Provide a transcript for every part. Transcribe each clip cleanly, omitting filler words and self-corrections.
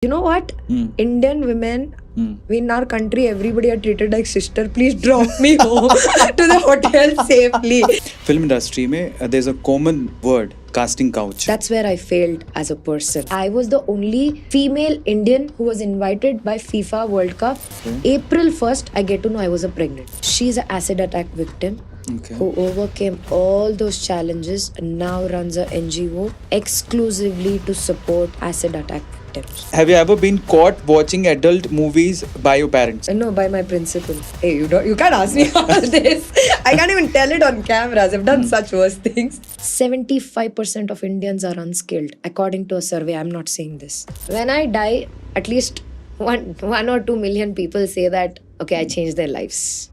You know what? Indian women, in our country, everybody are treated like sister. Please drop me home to the hotel safely. Film industry में there's a common word, casting couch. That's where I failed as a person. I was the only female Indian who was invited by FIFA World Cup. April 1st, I get to know I was pregnant. She's an acid attack victim. Okay. Who overcame all those challenges and now runs a NGO exclusively to support acid attack victims. Have you ever been caught watching adult movies by your parents? No, by my principal. Hey, you can't ask me all this. I can't even tell it on cameras. I've done such worse things. 75% of Indians are unskilled, according to a survey. I'm not saying this. When I die, at least one or 2 million people say that, okay, I changed their lives.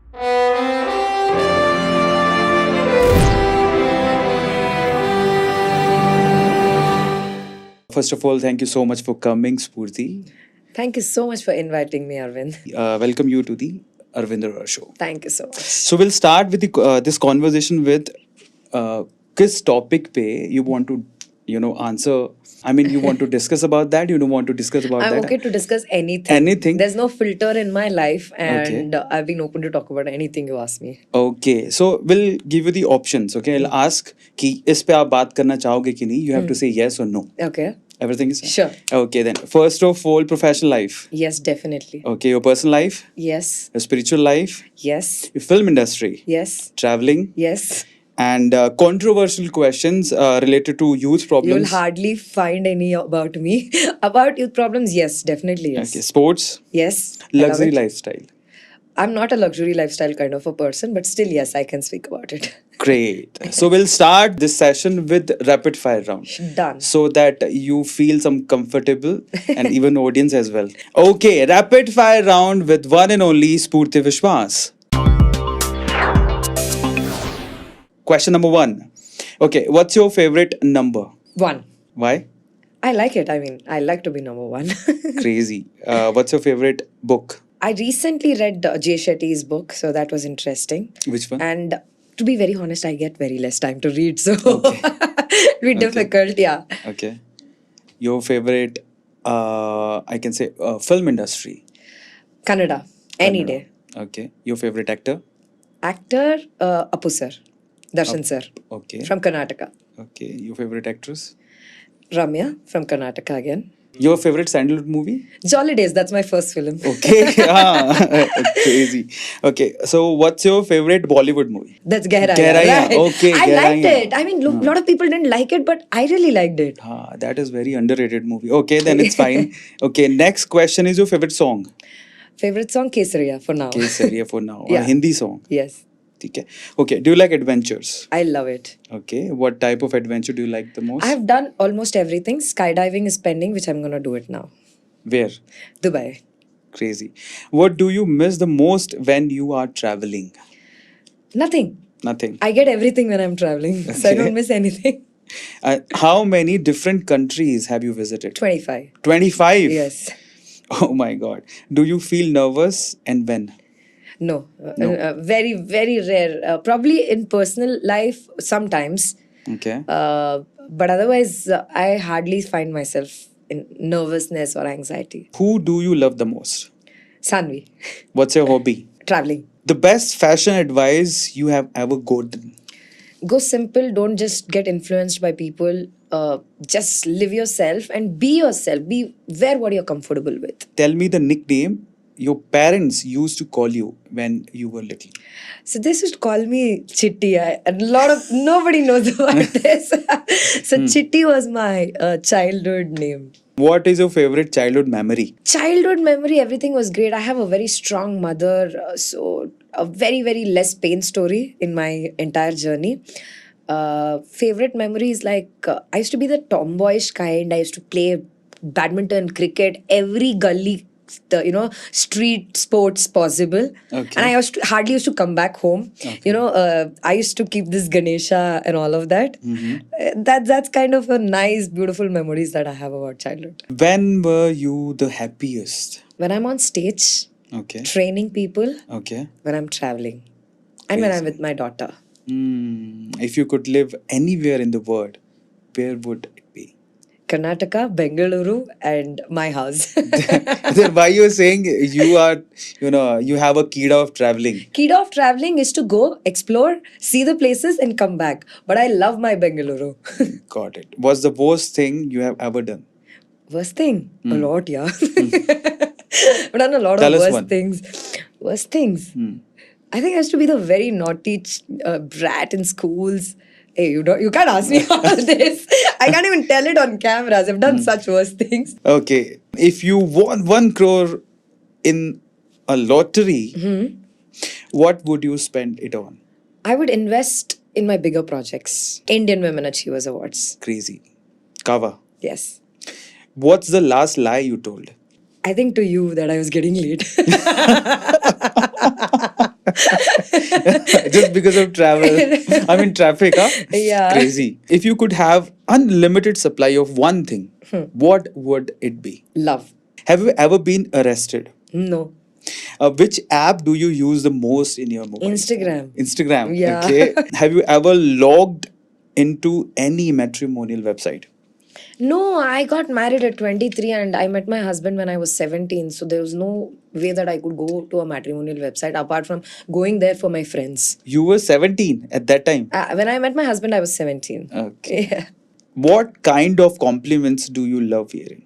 First of all, thank you so much for coming, Spurti. Thank you so much for inviting me, Arvind. Welcome you to the Arvind Arora show. Thank you so much. So we'll start with this conversation with किस topic पे you want to answer. I mean, you want to discuss about that? You don't want to discuss about that? I'm okay to discuss anything. Anything? There's no filter in my life, and I've been open to talk about anything you ask me. Okay, so we'll give you the options. Okay, I'll ask कि इस पे आप बात करना चाहोगे कि नहीं? You have to say yes or no. Okay. Everything is Sure. Okay, then first of all, professional life. Yes, definitely. Okay, your personal life, Yes. your spiritual life, Yes. your film industry, Yes. traveling, Yes. and controversial questions related to youth problems. You'll hardly find any about me. About youth problems, yes, definitely yes. Okay, sports, Yes. I love luxury it. lifestyle. I'm not a luxury lifestyle kind of a person, but still, yes, I can speak about it. Great. So we'll start this session with rapid fire round. Done. So that you feel some comfortable and even audience as well. Okay, rapid fire round with one and only Spurti Vishwas. Question number 1. Okay, what's your favorite number? 1. Why? I like it. I mean, I like to be number 1. Crazy. What's your favorite book? I recently read Jay Shetty's book, so that was interesting. Which one? And to be very honest, I get very less time to read, so it'll be difficult, yeah. Okay. Your favorite, I can say, film industry? Kannada, any Kannada. day. Okay. Your favorite actor? Actor, Apu sir, Darshan sir, Okay. from Karnataka. Okay. Your favorite actress? Ramya, from Karnataka again. Your favorite sandalwood movie? Jolly Days, that's my first film. Okay. Crazy. Okay. So, what's your favorite Bollywood movie? That's Gehraiya. Gehraiya, Right? okay, I liked Gehraiya. it. I mean, a lot of people didn't like it, but I really liked it. That is very underrated movie. Okay, then it's fine. Okay, next question is your favorite song? Favorite song, Kesariya, for now. Kesariya for now. Yeah. Hindi song. Yes, Okay. Okay. Do you like adventures? I love it. Okay. What type of adventure do you like the most? I have done almost everything. Skydiving is pending, which I'm going to do it now. Where? Dubai. Crazy. What do you miss the most when you are traveling? Nothing. Nothing. I get everything when I'm traveling, so I Okay. don't miss anything. How many different countries have you visited? 25. 25? Yes. Oh my God. Do you feel nervous and when? No. Very, very rare. Probably in personal life, sometimes. Okay. But otherwise, I hardly find myself in nervousness or anxiety. Who do you love the most? Sanvi. What's your hobby? Traveling. The best fashion advice you have ever gotten? Go simple. Don't just get influenced by people. Just live yourself and be yourself. Wear what you're comfortable with. Tell me the nickname your parents used to call you when you were little. So they used to call me Chitti. Nobody knows about this. So Chitti was my childhood name. What is your favorite childhood memory? Childhood memory, everything was great. I have a very strong mother, so a very, very less pain story in my entire journey. Favorite memories, like I used to be the tomboyish kind. I used to play badminton, cricket, every gully, street sports possible. Okay. And I hardly used to come back home. Okay. I used to keep this Ganesha and all of that. That's kind of a nice, beautiful memories that I have about childhood. When were you the happiest? When I'm on stage, Okay. training people, Okay. when I'm traveling, and when I'm with my daughter. If you could live anywhere in the world, where would it be? Karnataka, Bengaluru, and my house. Then why you saying you are, you have a kida of traveling? Key of traveling is to go, explore, see the places, and come back. But I love my Bengaluru. Got it. What's the worst thing you have ever done? Worst thing? A lot, yeah. I've done a lot Tell of us worst one. things. Worst things? I think I used to be the very naughty brat in schools. Hey, you can't ask me all this. I can't even tell it on cameras. I've done such worst things. Okay. If you won 1 crore in a lottery, what would you spend it on? I would invest in my bigger projects. Indian Women Achievers Awards. Crazy. Kava. Yes. What's the last lie you told? I think to you that I was getting late. Just because of travel. I mean, traffic, huh? Yeah. Crazy. If you could have unlimited supply of one thing, what would it be? Love. Have you ever been arrested? No. Which app do you use the most in your mobile? Instagram. Instagram. Yeah. Okay. Have you ever logged into any matrimonial website? No, I got married at 23 and I met my husband when I was 17. So there was no way that I could go to a matrimonial website apart from going there for my friends. You were 17 at that time. When I met my husband, I was 17. Okay. Yeah. What kind of compliments do you love hearing?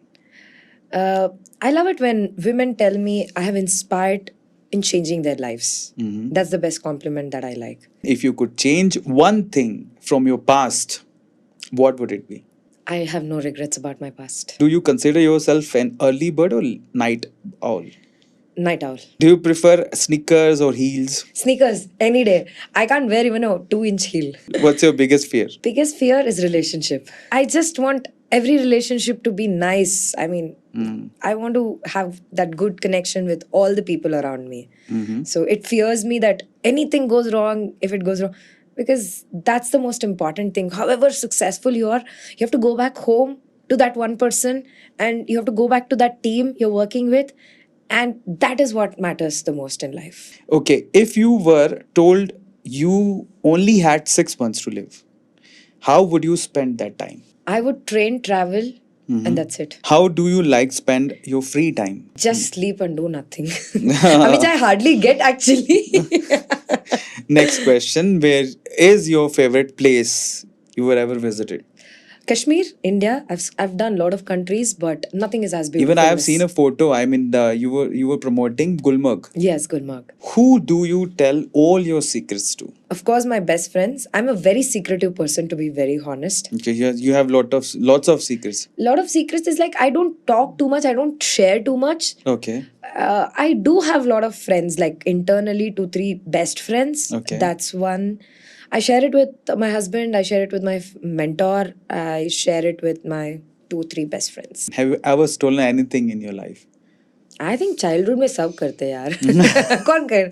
I love it when women tell me I have inspired in changing their lives. That's the best compliment that I like. If you could change one thing from your past, what would it be? I have no regrets about my past. Do you consider yourself an early bird or night owl? Night owl. Do you prefer sneakers or heels? Sneakers, any day. I can't wear even a 2-inch heel. What's your biggest fear? Biggest fear is relationship. I just want every relationship to be nice. I mean, I want to have that good connection with all the people around me. So it fears me that anything goes wrong if it goes wrong. Because that's the most important thing. However successful you are, you have to go back home to that one person and you have to go back to that team you're working with. And that is what matters the most in life. Okay, if you were told you only had 6 months to live, how would you spend that time? I would train, travel, and that's it. How do you like spend your free time? Just sleep and do nothing. Which I hardly get actually. Next question. Where is your favorite place you were ever visited? Kashmir, India. I've done a lot of countries, but nothing is as beautiful. Even I have as- seen a photo. I mean, you were promoting Gulmarg. Yes, Gulmarg. Who do you tell all your secrets to? Of course, my best friends. I'm a very secretive person, to be very honest. Okay, you have lots of secrets. A lot of secrets is like I don't talk too much. I don't share too much. Okay. I do have a lot of friends, like internally 2-3 best friends. Okay. That's one. I share it with my husband. I share it with my mentor. I share it with my 2-3 best friends. Have you ever stolen anything in your life? I think childhood में सब करते हैं यार. कौन कर?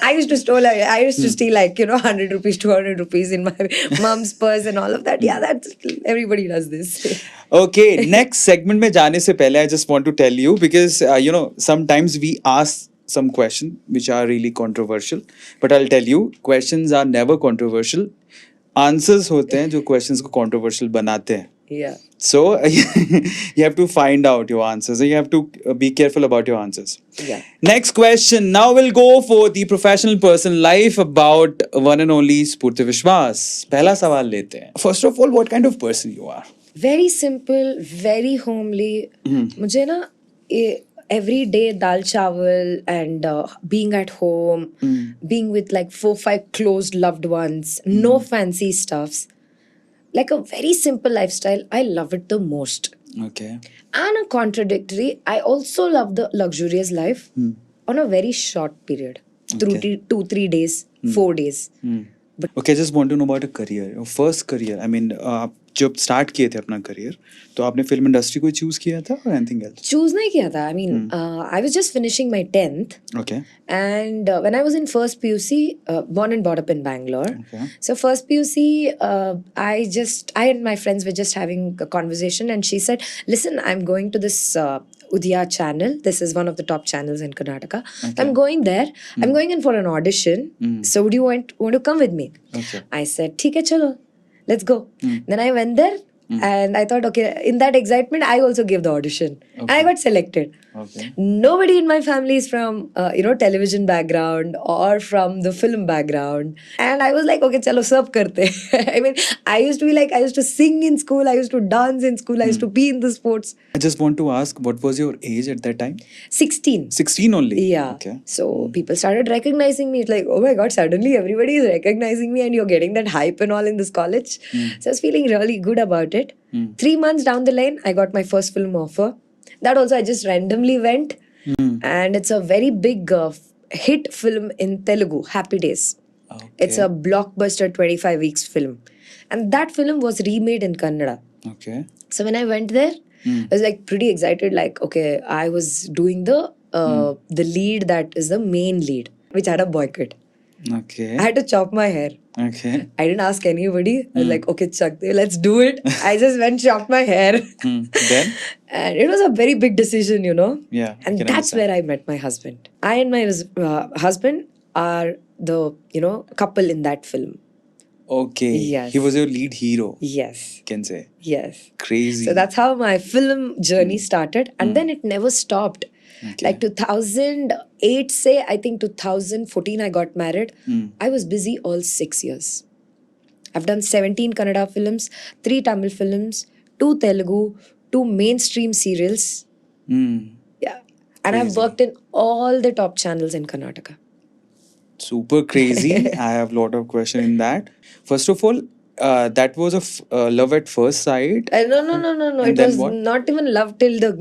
I used to steal like 100 rupees, 200 rupees in my mom's purse and all of that. Yeah, that's everybody does this. Okay, next segment में जाने से पहले I just want to tell you because sometimes we ask some questions which are really controversial, but I'll tell you questions are never controversial. Answers होते हैं जो questions को controversial बनाते हैं. Yeah. So you have to find out your answers. You have to be careful about your answers. Yeah. Next question. Now we'll go for the professional person life about one and only Spurti Vishwas. पहला सवाल लेते हैं. First of all, what kind of person you are? Very simple, very homely. मुझे ना every day dal chawal and being at home, being with like 4-5 close loved ones, no fancy stuffs. Like a very simple lifestyle. I love it the most. Okay. And a contradictory, I also love the luxurious life on a very short period. Through 2-3 days, 4 days. Okay, I just want to know about your career. Your first career. I mean, आप जब start किए थे अपना career, तो आपने film industry को choose किया था or anything else? Choose नहीं किया था. I mean, I was just finishing my 10th. Okay. And when I was in first PUC, born and brought up in Bangalore. Okay. So first PUC, I and my friends were just having a conversation and she said, listen, I'm going to this Udaya channel. This is one of the top channels in Karnataka. Okay. I'm going there. I'm going in for an audition. So would you want to come with me? Okay. I said, ठीक है चलो. Let's go. Then I went there. And I thought, okay, in that excitement, I also gave the audition. And I Okay. got selected. Okay. Nobody in my family is from, television background or from the film background. And I was like, okay, chalo, sab karte. I mean, I used to sing in school, I used to dance in school, I used to be in the sports. I just want to ask, what was your age at that time? 16. 16 only? Yeah. Okay. So people started recognizing me. It's like, oh my God, suddenly everybody is recognizing me and you're getting that hype and all in this college. So I was feeling really good about it. 3 months down the line, I got my first film offer. That also I just randomly went. And it's a very big hit film in Telugu, Happy Days. It's a Okay. blockbuster 25 weeks film. And that film was remade in Kannada. Okay. So when I went there, I was like pretty excited. Like, okay, I was doing the lead that is the main lead, which had a boycott. Okay. I had to chop my hair. Okay. I didn't ask anybody. I was like, okay, Chuck, let's do it. I just went chopped my hair. Then? And it was a very big decision, Yeah, I And can that's understand. where I met my husband. I and my husband are the, couple in that film. Okay. Yes. He was your lead hero, Yes. can say. Yes. Crazy. So that's how my film journey started. And then it never stopped. Okay. Like 2008, say, I think 2014, I got married. I was busy all 6 years. I've done 17 Kannada films, 3 Tamil films, 2 Telugu, 2 mainstream serials. Yeah. And I've Crazy. worked in all the top channels in Karnataka. Super crazy. I have a lot of question in that. First of all, that was a love at first sight. No. And It then was what? not even love till the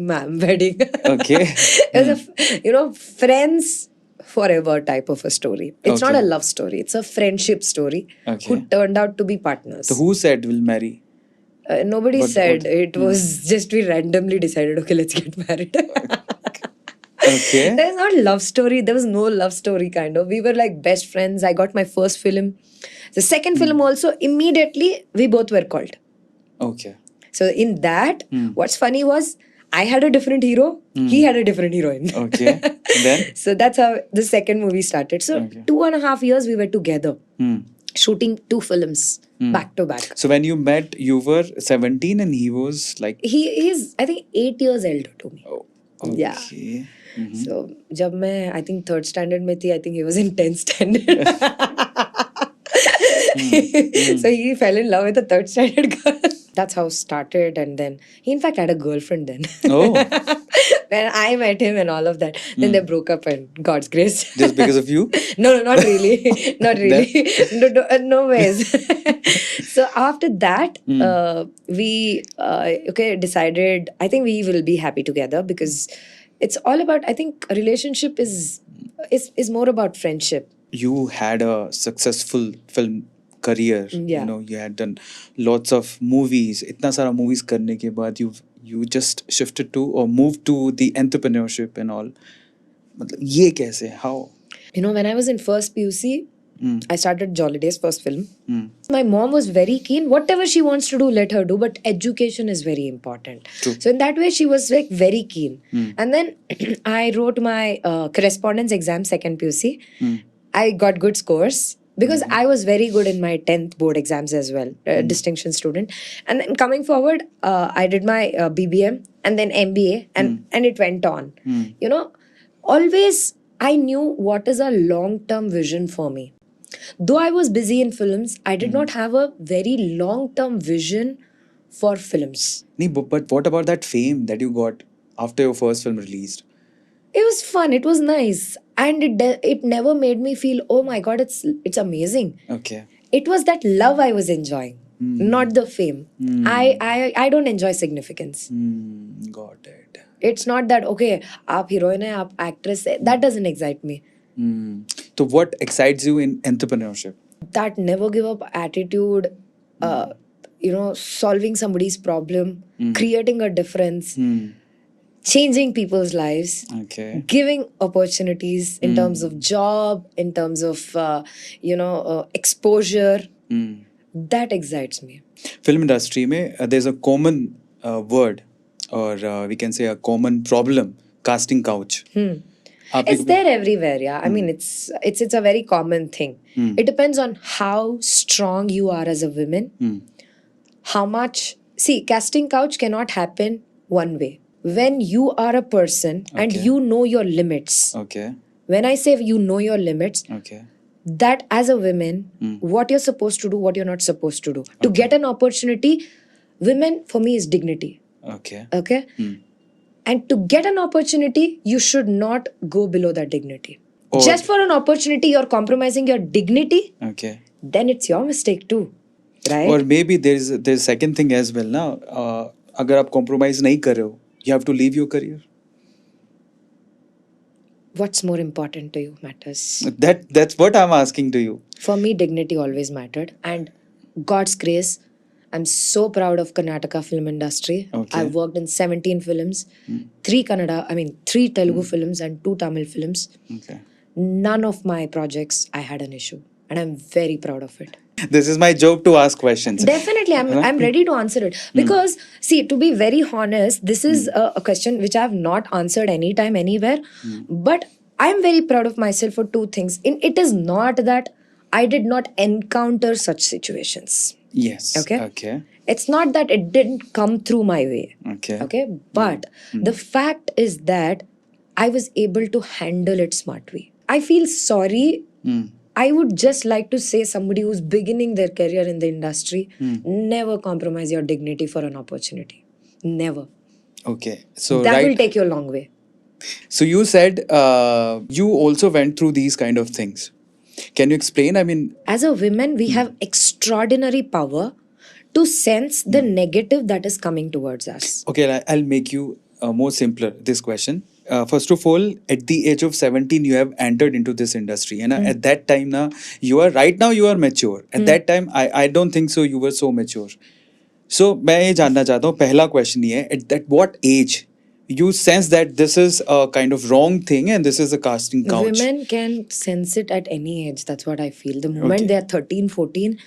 wedding. Okay. It was friends forever type of a story. It's not a Okay. love story. It's a friendship story Okay. who turned out to be partners. So who said will marry? Nobody What- said. what- It was just we randomly decided, okay, let's get married. Okay. There's not love story. There was no love story kind of. We were like best friends. I got my first film. The second film also, immediately we both were called. Okay. So in that, what's funny was I had a different hero, he had a different heroine. Okay. Then? So that's how the second movie started. So Okay. 2.5 years we were together, shooting 2 films back to back. So when you met, you were 17 and he was like. He's I think 8 years elder to me. Oh, Yeah. okay. So जब मैं I think 3rd standard में थी, I think he was in 10th standard. So he fell in love with a 3rd standard girl. That's how it started, and then he in fact had a girlfriend then. Oh, When I met him and all of that, then they broke up and God's grace. just because of you? No, not really. Not really. No ways. So after that, we decided, I think we will be happy together because it's all about, I think a relationship is more about friendship. You had a successful film career. Yeah. You had done lots of movies. Itna sara movies करने के बाद you just shifted to or moved to the entrepreneurship and all. मतलब ये कैसे? How? When I was in first PUC, I started Jolly Days, first film. My mom was very keen. Whatever she wants to do, let her do. But education is very important. True. So in that way, she was like very keen. And then I wrote my correspondence exam, second PUC. I got good scores because I was very good in my 10th board exams as well, distinction student. And then coming forward, I did my BBM and then MBA and it went on. Always I knew what is a long-term vision for me. Though I was busy in films, I did not have a very long-term vision for films. Nee, but what about that fame that you got after your first film released? It was fun. It was nice, and it never made me feel, oh my God, it's amazing. Okay. It was that love I was enjoying, not the fame. I don't enjoy significance. Got it. It's not that okay, aap heroine hai, aap actress hai. That doesn't excite me. So what excites you in entrepreneurship? That never give up attitude, solving somebody's problem, creating a difference, changing people's lives, Okay. giving opportunities in terms of job, in terms of exposure. That excites me. Film industry में there's a common word or we can say a common problem, casting couch. आप It's there everywhere, yeah. I mean, it's a very common thing. It depends on how strong you are as a woman, how much See, casting couch cannot happen one way. When you are a person and Okay. you know your limits. Okay. When I say you know your limits, Okay. that as a woman, what you're supposed to do, what you're not supposed to do. To Okay. get an opportunity, women for me is dignity. Okay. Okay? And to get an opportunity, you should not go below that dignity. Or- Just for an opportunity, you're compromising your dignity, Okay. then it's your mistake too. Right? Or maybe there's second thing as well now. अगर आप compromise नहीं कर रहे हो, you have to leave your career. What's more important to you matters. That's what I'm asking to you. For me, dignity always mattered. And God's grace, I'm so proud of Karnataka film industry. Okay. I've worked in 17 films, 3 Telugu films and 2 Tamil films. Okay. None of my projects I had an issue. And I'm very proud of it. This is my job to ask questions. Definitely, I'm ready to answer it. Because, see, to be very honest, this is a question which I have not answered anytime, anywhere. But I'm very proud of myself for 2 things. It is not that I did not encounter such situations. Yes. Okay? Okay. It's not that it didn't come through my way. Okay. Okay? But the fact is that I was able to handle it smartly. I feel sorry. I would just like to say somebody who's beginning their career in the industry, never compromise your dignity for an opportunity. Never. Okay. So That will right. take you a long way. So you said you also went through these kind of things. Can you explain? I mean, As a woman, we have extraordinary power to sense the negative that is coming towards us. okay, I'll make you more simpler this question. First of all, at the age of 17, you have entered into this industry, and at that time, now you are mature. At that time, I don't think so. You were so mature. So मैं ये जानना चाहता हूँ पहला question ये है at what age you sense that this is a kind of wrong thing and this is a casting couch. Women can sense it at any age. That's what I feel. The moment Okay. they are 13, 14,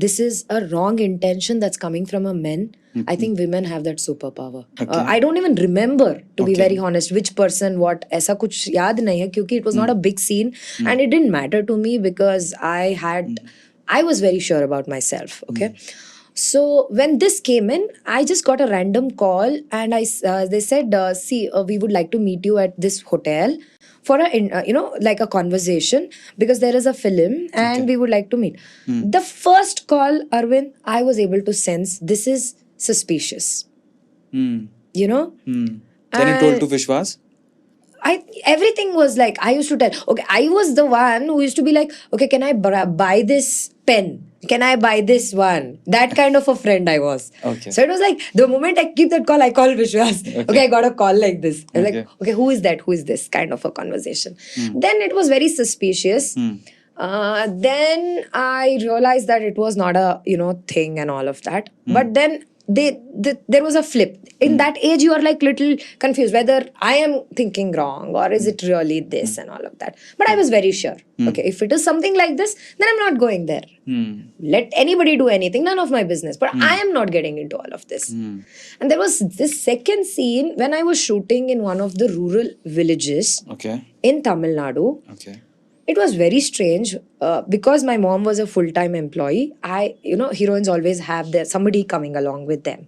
this is a wrong intention that's coming from a man. I think women have that superpower. Okay. I don't even remember, to be Okay. very honest, which person, what. ऐसा कुछ याद नहीं है क्योंकि it was not a big scene and it didn't matter to me because I was very sure about myself. Okay. So when this came in, I just got a random call and they said, see, we would like to meet you at this hotel for like a conversation because there is a film and we would like to meet. The first call, Arvind, I was able to sense this is suspicious. You know? Then you told to Vishwas? Everything was like, I used to tell, okay, I was the one who used to be like, okay, can I buy this pen? Can I buy this one? That kind of a friend I was. Okay. So it was like, the moment I keep that call, I call Vishwas. Okay, I got a call like this. I was like, okay, who is that? Who is this? Kind of a conversation. Then it was very suspicious. Then I realized that it was not a, thing and all of that. But then there was a flip. In that age, you are like little confused whether I am thinking wrong or is it really this and all of that. But I was very sure. Okay, if it is something like this, then I'm not going there. Let anybody do anything, none of my business. But I am not getting into all of this. And there was this second scene when I was shooting in one of the rural villages in Tamil Nadu. Okay. It was very strange because my mom was a full-time employee. Heroines always have somebody coming along with them.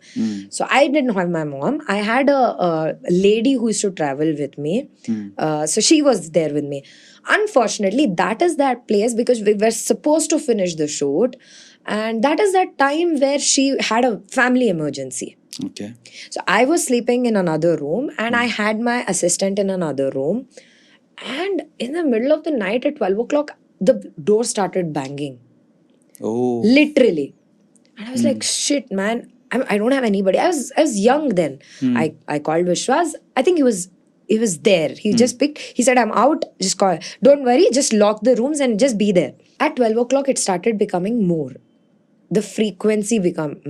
So I didn't have my mom. I had a lady who used to travel with me. So she was there with me. Unfortunately, that is that place because we were supposed to finish the shoot. And that is that time where she had a family emergency. Okay. So I was sleeping in another room and I had my assistant in another room. And in the middle of the night at 12 o'clock, the door started banging. Oh. Literally. And I was like, shit, man. I don't have anybody. I was young then. I called Vishwas. I think he was there. He just picked. He said, I'm out. Just call. Don't worry. Just lock the rooms and just be there. At 12 o'clock, it started becoming more. The frequency became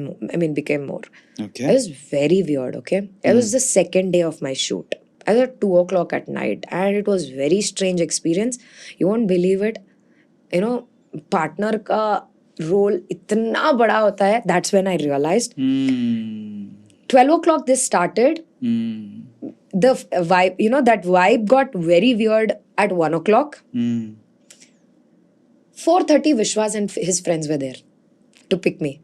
more. Okay. It was very weird, okay? It was the second day of my shoot. I was at 2 o'clock at night and it was very strange experience. You won't believe it. Partner ka role itna bada hota hai. That's when I realized. 12 o'clock this started. The vibe, that vibe got very weird at 1 o'clock. 4:30 Vishwas and his friends were there to pick me.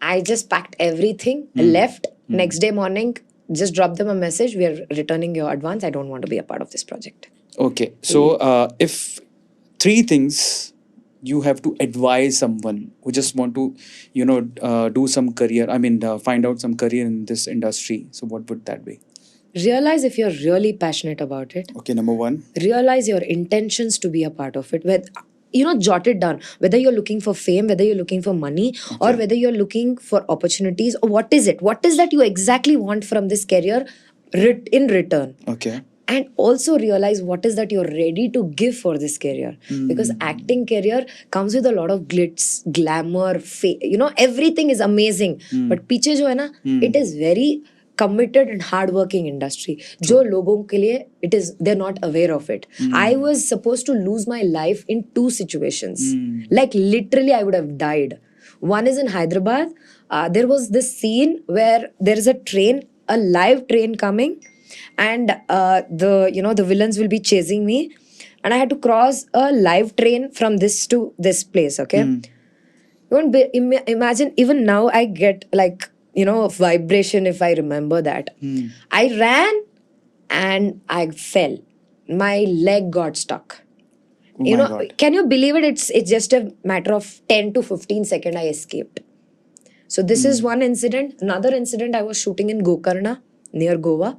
I just packed everything, left. Next day morning, just dropped them a message. We are returning your advance. I don't want to be a part of this project. Okay. So, if three things you have to advise someone who just want to, do some career, find out some career in this industry. So, what would that be? Realize if you're really passionate about it. Okay, number one. Realize your intentions to be a part of it. Jot it down. Whether you're looking for fame, whether you're looking for money, or whether you're looking for opportunities, or what is it? What is that you exactly want from this career in return? Okay. And also realize what is that you're ready to give for this career. Because acting career comes with a lot of glitz, glamour, everything is amazing. But पीछे जो है ना, it is very committed and hardworking industry. जो लोगों के लिए they're not aware of it. I was supposed to lose my life in 2 situations. Like literally I would have died. One is in Hyderabad. There was this scene where there is a live train coming, and the villains will be chasing me, and I had to cross a live train from this to this place. Okay, you won't imagine. Even now, I get vibration if I remember that. I ran and I fell. My leg got stuck. Oh my God. Can you believe it? It's just a matter of 10 to 15 seconds I escaped. So this is one incident. Another incident, I was shooting in Gokarna near Goa.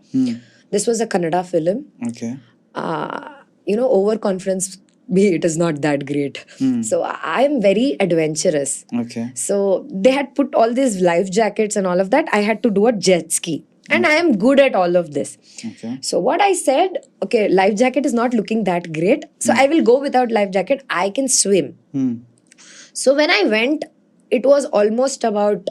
This was a Kannada film. Okay. Overconfidence, it is not that great. So I am very adventurous. Okay. So they had put all these life jackets and all of that. I had to do a jet ski. And I am good at all of this. Okay. So what I said, okay, life jacket is not looking that great. So I will go without life jacket. I can swim. So when I went, it was almost about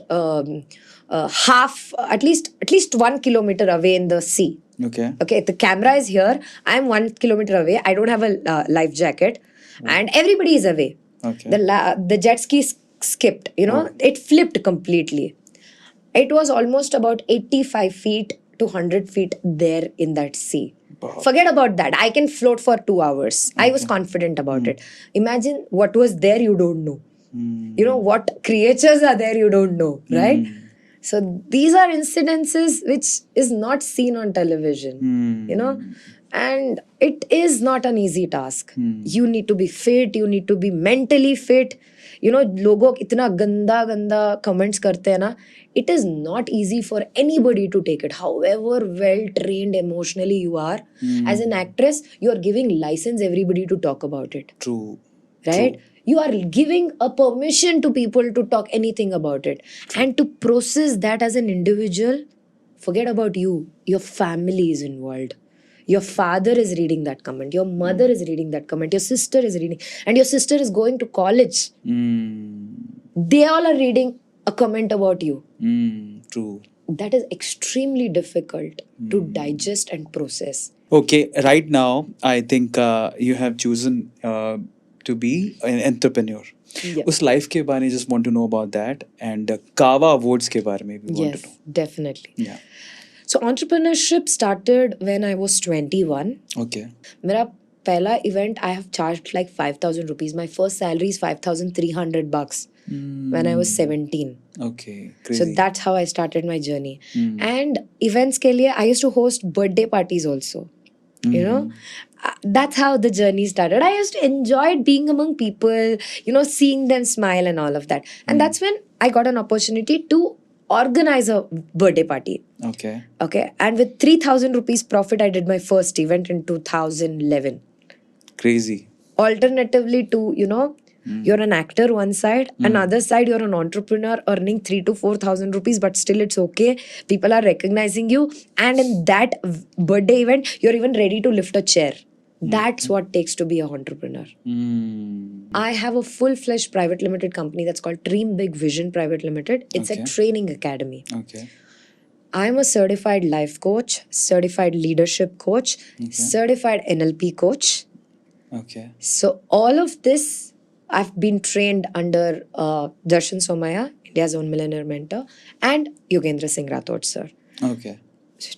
half, at least 1 kilometer away in the sea. Okay. Okay, the camera is here. I am 1 kilometer away. I don't have a life jacket, and everybody is away. Okay. The jet ski skipped. It flipped completely. It was almost about 85 feet to 100 feet there in that sea. Wow. Forget about that. I can float for 2 hours. I was confident about it. Imagine what was there you don't know. What creatures are there you don't know, right? So these are incidences which is not seen on television, and it is not an easy task. You need to be fit, you need to be mentally fit. लोगों इतना गंदा comments करते हैं ना, it is not easy for anybody to take it. However well trained emotionally you are, as an actress, you are giving license everybody to talk about it. True. Right? True. You are giving a permission to people to talk anything about it. And to process that as an individual, forget about you. Your family is involved. Your father is reading that comment. Your mother is reading that comment. Your sister is reading. And your sister is going to college. They all are reading a comment about you. True. That is extremely difficult to digest and process. Okay, right now, I think you have chosen to be an entrepreneur. Yeah. उस life के बारे में just want to know about that, and Kava Awards के बारे में भी want to know. Yes, definitely. Yeah. So entrepreneurship started when I was 21. Okay. मेरा पहला event I have charged like 5,000 rupees. My first salary is $5,300 when I was 17. Okay. Crazy. So that's how I started my journey. And events के लिए I used to host birthday parties also. That's how the journey started. I used to enjoy being among people, seeing them smile and all of that. And that's when I got an opportunity to organize a birthday party. Okay. Okay. And with 3,000 rupees profit, I did my first event in 2011. Crazy. Alternatively to, you're an actor one side, another side you're an entrepreneur earning 3,000 to 4,000 rupees, but still it's okay. People are recognizing you. And in that birthday event, you're even ready to lift a chair. That's what it takes to be an entrepreneur. I have a full-fledged private limited company that's called Dream Big Vision Private Limited. It's a training academy. Okay. I'm a certified life coach, certified leadership coach, certified NLP coach. Okay. So all of this, I've been trained under Darshan Somaya, India's own millionaire mentor, and Yogendra Singh Rathod, sir. Okay.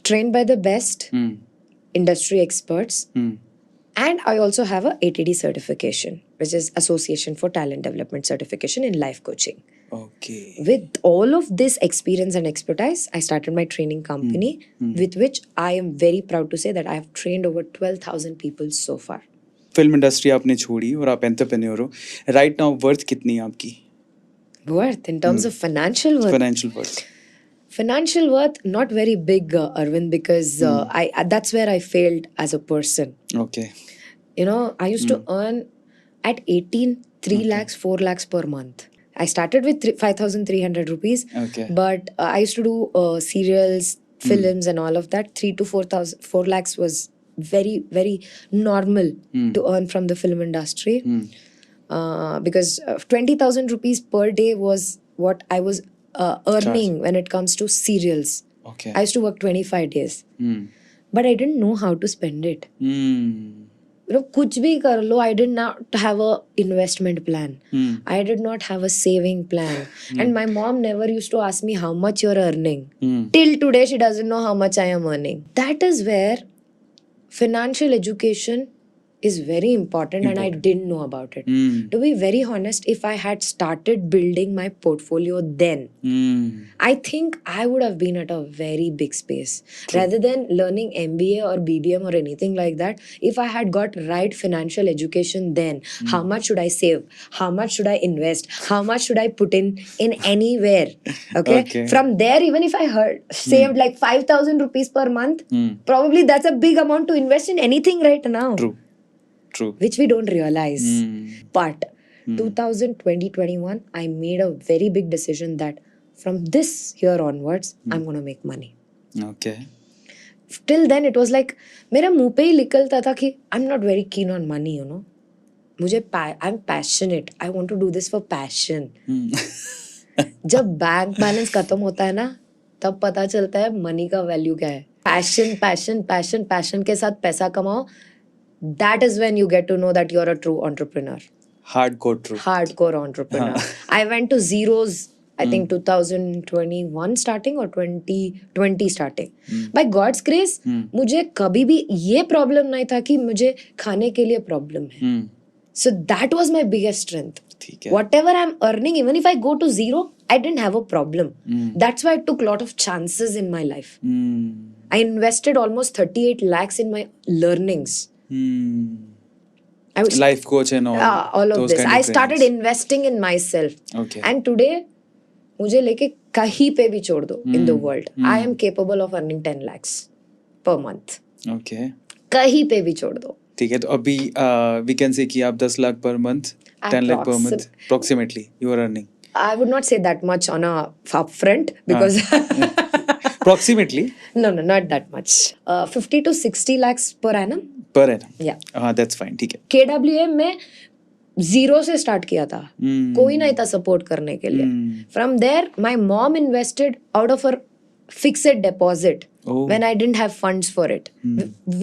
Trained by the best industry experts. And I also have a ATD certification, which is Association for Talent Development certification in life coaching. Okay. With all of this experience and expertise, I started my training company, with which I am very proud to say that I have trained over 12,000 people so far. Film industry आपने छोड़ी और आप entrepreneur हो. Right now worth कितनी है आपकी? Worth, in terms of financial worth? Financial worth. Financial worth, not very big, Arvind, because that's where I failed as a person. Okay. You know, I used to earn at 18, 3 lakhs, 4 lakhs per month. I started with 5,300 rupees. Okay. But I used to do serials, films, and all of that. 3 to 4 lakhs was very, very normal to earn from the film industry. Because 20,000 rupees per day was what I was earning when it comes to serials. Okay. I used to work 25 days. But I didn't know how to spend it. You know, kuch bhi kar lo, I did not have a investment plan. I did not have a saving plan. And my mom never used to ask me how much you're earning. Till today, she doesn't know how much I am earning. That is where financial education is very important, and I didn't know about it. To be very honest, if I had started building my portfolio then, I think I would have been at a very big space. Rather than learning MBA or BBM or anything like that, if I had got right financial education then, how much should I save? How much should I invest? How much should I put in anywhere? Okay? From there, even if I saved like 5,000 rupees per month, probably that's a big amount to invest in anything right now. True. Which we don't realize. But 2020-21, I made a very big decision that from this year onwards, I'm going to make money. Okay. Till then, it was like, मेरा मुंह पे ही निकलता था कि I'm not very keen on money, you know. I'm passionate. I want to do this for passion. जब bank balance खत्म होता है ना, तब पता चलता है मनी का वैल्यू क्या है. पैशन के साथ पैसा कमाओ. That is when you get to know that you're a true entrepreneur. Hardcore entrepreneur. I went to zeros, I think 2021 starting or 2020 starting. By God's grace, मुझे कभी भी ये प्रॉब्लम नहीं था कि मुझे खाने के लिए प्रॉब्लम है. So that was my biggest strength. Whatever I'm earning, even if I go to zero, I didn't have a problem. That's why I took a lot of chances in my life. I invested almost 38 lakhs in my learnings. Life coach and all of this. I started investing in myself. Okay. And today, मुझे लेके कहीं पे भी छोड़ दो in the world, I am capable of earning 10 lakhs per month. Okay. कहीं पे भी छोड़ दो. ठीक है, तो अभी we can say कि आप 10 lakh per month, 10 lakh per month approximately you are earning. I would not say that much on a upfront because approximately. No, not that much. 50 to 60 lakhs per annum. Per annum. Yeah. That's fine. ठीक है. KWM में zero से start किया था. कोई नहीं था support करने के लिए. From there, my mom invested out of her fixed deposit when I didn't have funds for it,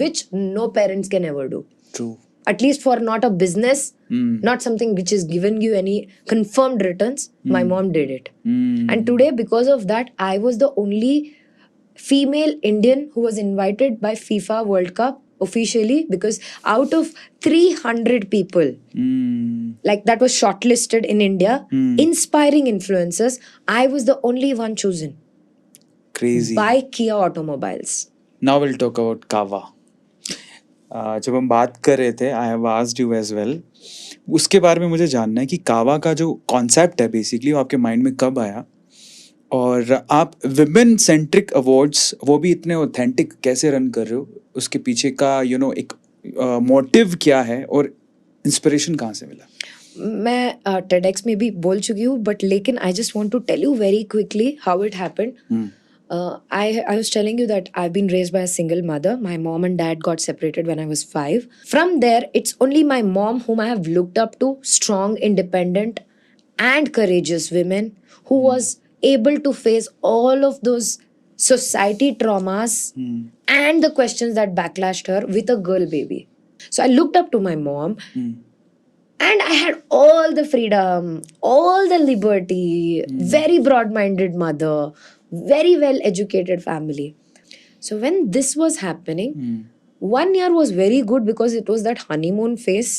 which no parents can ever do. True. At least for not a business, not something which is giving you any confirmed returns. My mom did it. And today, because of that, I was the only female Indian who was invited by FIFA World Cup officially, because out of 300 people, like that was shortlisted in India, inspiring influencers, I was the only one chosen. Crazy. By Kia Automobiles. Now we'll talk about Kava. जब हम बात कर रहे थे, I have asked you as well, उसके बारे में मुझे जानना है कि कावा का जो कॉन्सेप्ट है बेसिकली वो आपके माइंड में कब आया, और आप विमेन सेंट्रिक अवार्ड्स वो भी इतने ऑथेंटिक कैसे रन कर रहे हो, उसके पीछे का एक मोटिव क्या है और इंस्पिरेशन कहाँ से मिला? मैं TEDx में भी बोल चुकी हूँ, बट लेकिन I just want to tell you very quickly how it happened. I was telling you that I've been raised by a single mother. My mom and dad got separated when I was 5. From there, it's only my mom whom I have looked up to, strong, independent, and courageous women who was able to face all of those society traumas and the questions that backlashed her with a girl baby. So I looked up to my mom. And I had all the freedom, all the liberty, very broad-minded mother, very well-educated family. So when this was happening, 1 year was very good because it was that honeymoon phase.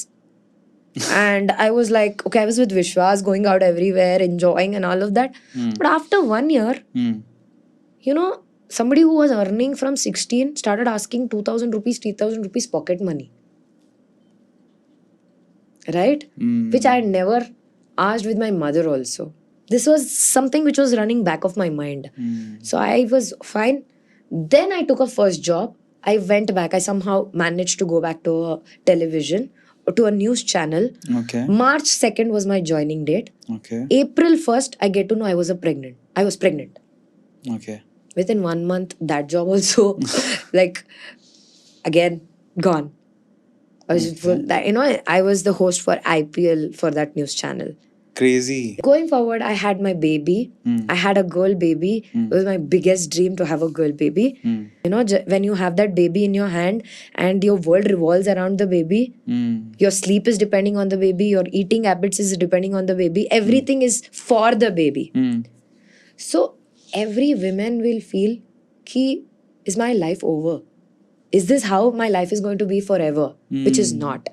And I was like, okay, I was with Vishwas, going out everywhere, enjoying and all of that. But after 1 year, you know, somebody who was earning from 16 started asking 2,000 rupees, 3,000 rupees pocket money. Right? Which I had never asked with my mother also. This was something which was running back of my mind. So I was fine. Then I took a first job. I went back. I somehow managed to go back to a television, to a news channel. Okay. March 2nd was my joining date. Okay. April 1st, I get to know I was pregnant. I was pregnant. Okay. Within 1 month, that job also, like, again, gone. I was I was the host for IPL for that news channel. Crazy. Going forward, I had my baby. I had a girl baby. It was my biggest dream to have a girl baby. You know, when you have that baby in your hand and your world revolves around the baby, your sleep is depending on the baby, your eating habits is depending on the baby, everything is for the baby. So every woman will feel, ki, is my life over? Is this how my life is going to be forever? Which is not.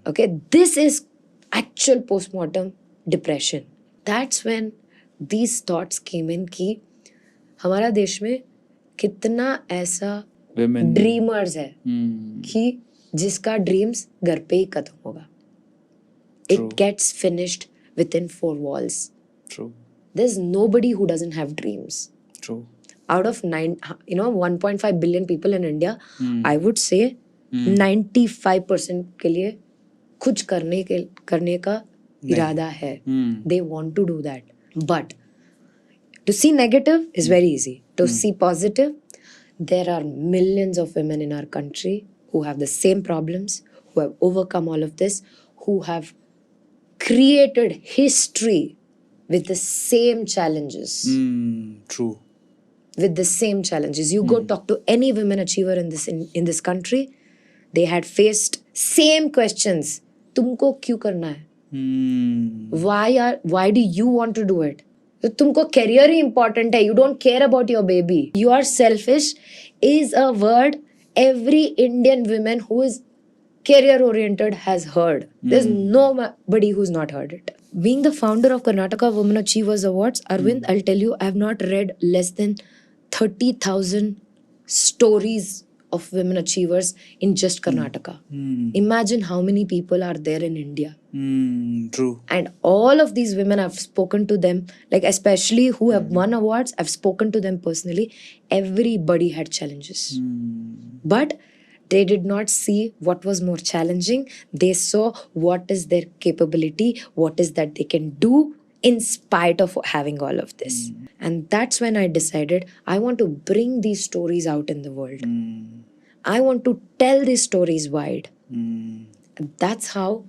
Okay, this is actual postmortem depression. That's when these thoughts came in कि हमारा देश में कितना ऐसा Women. Dreamers है कि जिसका dreams घर पे ही खत्म होगा. It gets finished within four walls. True. There's nobody who doesn't have dreams. True. Out of 1.5 billion people in India, I would say 95% के लिए कुछ करने का इरादा है. They want to do that. But to see negative is very easy. To see positive, there are millions of women in our country who have the same problems, who have overcome all of this, who have created history with the same challenges. True. With the same challenges. You go talk to any women achiever in this country, they had faced same questions. तुमको क्यों करना है? Why do you want to do it? तो तुमको career ही important है. You don't care about your baby. You are selfish is a word every Indian woman who is career oriented has heard. There's nobody who's not heard it. Being the founder of Karnataka Women Achievers Awards, Arvind, I'll tell you, I have not read less than 30,000 stories of women achievers in just Karnataka. Imagine how many people are there in India. True. And all of these women, I've spoken to them, like especially who have won awards, I've spoken to them personally. Everybody had challenges. But they did not see what was more challenging. They saw what is their capability, what is that they can do in spite of having all of this. And that's when I decided I want to bring these stories out in the world. I want to tell these stories wide. And that's how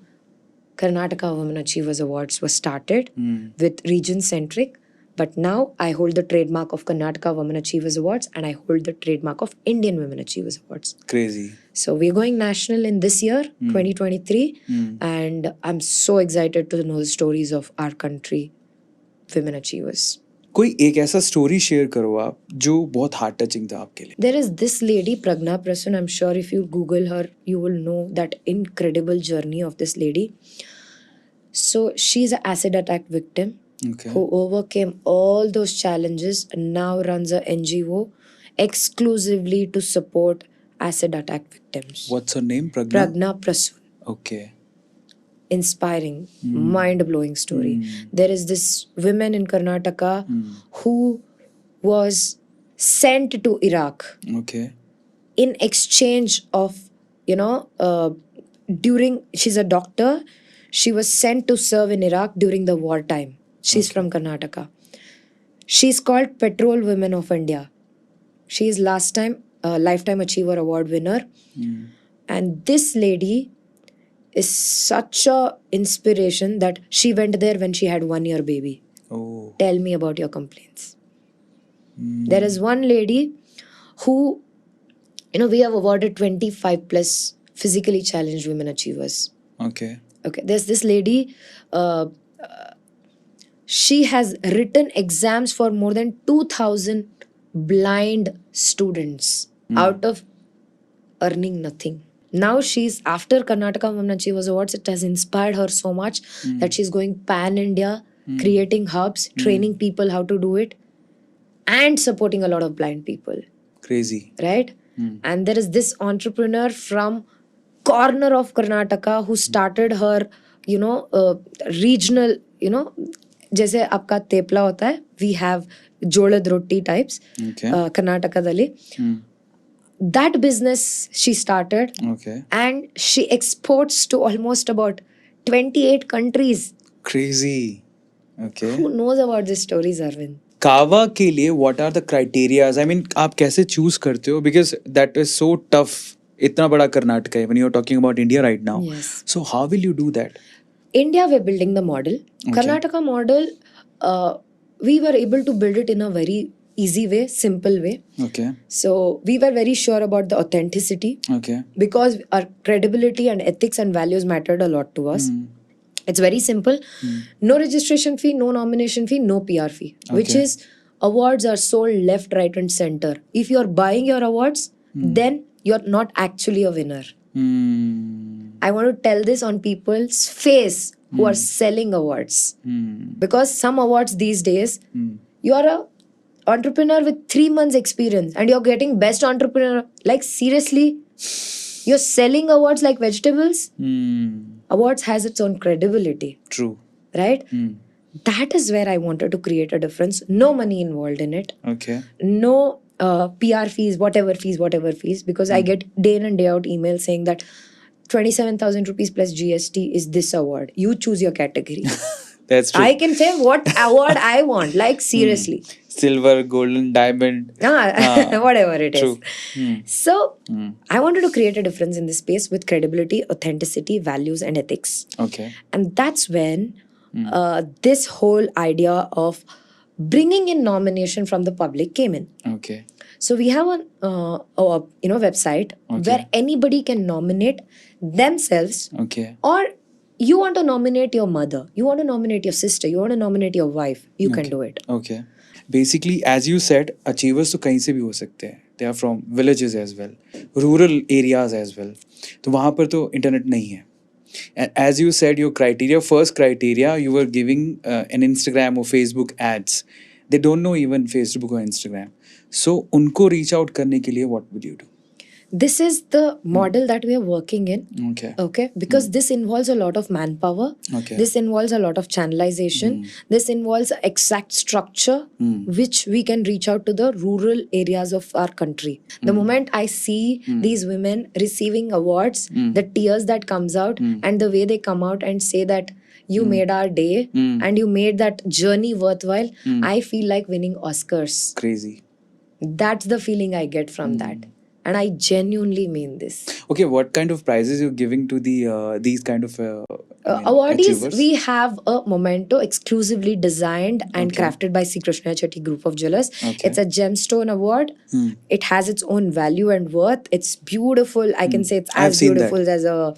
Karnataka Women Achievers Awards was started with region-centric. But now I hold the trademark of Karnataka Women Achievers Awards and I hold the trademark of Indian Women Achievers Awards. Crazy. So we're going national in this year, 2023. And I'm so excited to know the stories of our country, women achievers. कोई एक ऐसा story share करो आप जो बहुत heart touching था आपके लिए. There is this lady, Pragna Prasun. I'm sure if you Google her, you will know that incredible journey of this lady. So she's an acid attack victim. Okay. Who overcame all those challenges and now runs a NGO exclusively to support acid attack victims. What's her name? Pragna Prasun. Okay. Inspiring, mind-blowing story. There is this woman in Karnataka who was sent to Iraq. Okay. In exchange of, she's a doctor, she was sent to serve in Iraq during the wartime. She's from Karnataka. She's called Petrol Women of India. She is Lifetime Achiever Award winner. And this lady is such a inspiration that she went there when she had 1 year baby. Oh. Tell me about your complaints. There is one lady who, we have awarded 25 plus physically challenged women achievers. Okay. There's this lady, she has written exams for more than 2,000 blind students out of earning nothing. Now she's after Karnataka Women Achievers Awards. It has inspired her so much that she's going pan India, creating hubs, training people how to do it, and supporting a lot of blind people. Crazy. Right? And there is this entrepreneur from corner of Karnataka who started her, regional, जैसे आपका तेपला होता है, we have जोಳದ ರೊಟ್ಟಿ types, Okay. ಕರ್ನಾಟಕದಲ್ಲಿ. That business she started, Okay. and she exports to almost about 28 countries. Crazy. Okay. Who knows about these stories, Arvind? कावा के लिए what are the criterias? I mean, आप कैसे choose करते हो? Because that is so tough. इतना बड़ा कर्नाटक है when you are talking about India right now. Yes. So how will you do that? India, we're building the model. Okay. Karnataka model, we were able to build it in a very easy way, simple way. Okay. So we were very sure about the authenticity, Okay. because our credibility and ethics and values mattered a lot to us. It's very simple. No registration fee, no nomination fee, no PR fee. Which Okay. is, awards are sold left, right, and center. If you're buying your awards, then you're not actually a winner. I want to tell this on people's face who are selling awards. Because some awards these days, you are a entrepreneur with 3 months experience and you're getting best entrepreneur. Like, seriously, you're selling awards like vegetables. Awards has its own credibility, True. right? That is where I wanted to create a difference. No money involved in it. Okay. No PR fees, whatever fees, because I get day in and day out emails saying that 27,000 rupees plus GST is this award. You choose your category. That's true. I can say what award I want. Like, seriously. Silver, golden, diamond. Whatever it is. True. So, I wanted to create a difference in this space with credibility, authenticity, values, and ethics. Okay. And that's when this whole idea of bringing in nomination from the public came in. Okay. So we have a website where anybody can nominate themselves, Okay. or you want to nominate your mother, you want to nominate your sister, you want to nominate your wife, you can do it. Okay. Basically, as you said, achievers तो कहीं से भी हो सकते हैं. They are from villages as well, rural areas as well. तो वहाँ पर तो internet नहीं है. And as you said, your criteria, first criteria, you were giving an Instagram or Facebook ads. They don't know even Facebook or Instagram. So उनको reach out करने के लिए what would you do? This is the model that we are working in. Okay. Okay, because this involves a lot of manpower. Okay. This involves a lot of channelization. This involves exact structure, which we can reach out to the rural areas of our country. The moment I see these women receiving awards, the tears that comes out, and the way they come out and say that you made our day and you made that journey worthwhile, I feel like winning Oscars. Crazy. That's the feeling I get from that. And I genuinely mean this. Okay, what kind of prizes you're giving to the these kind of Awardees, achievers? we have a memento exclusively designed and crafted by C. Krishna Chetty Group of Jewelers. Okay. It's a gemstone award. It has its own value and worth. It's beautiful. I can say it's I've as seen beautiful as a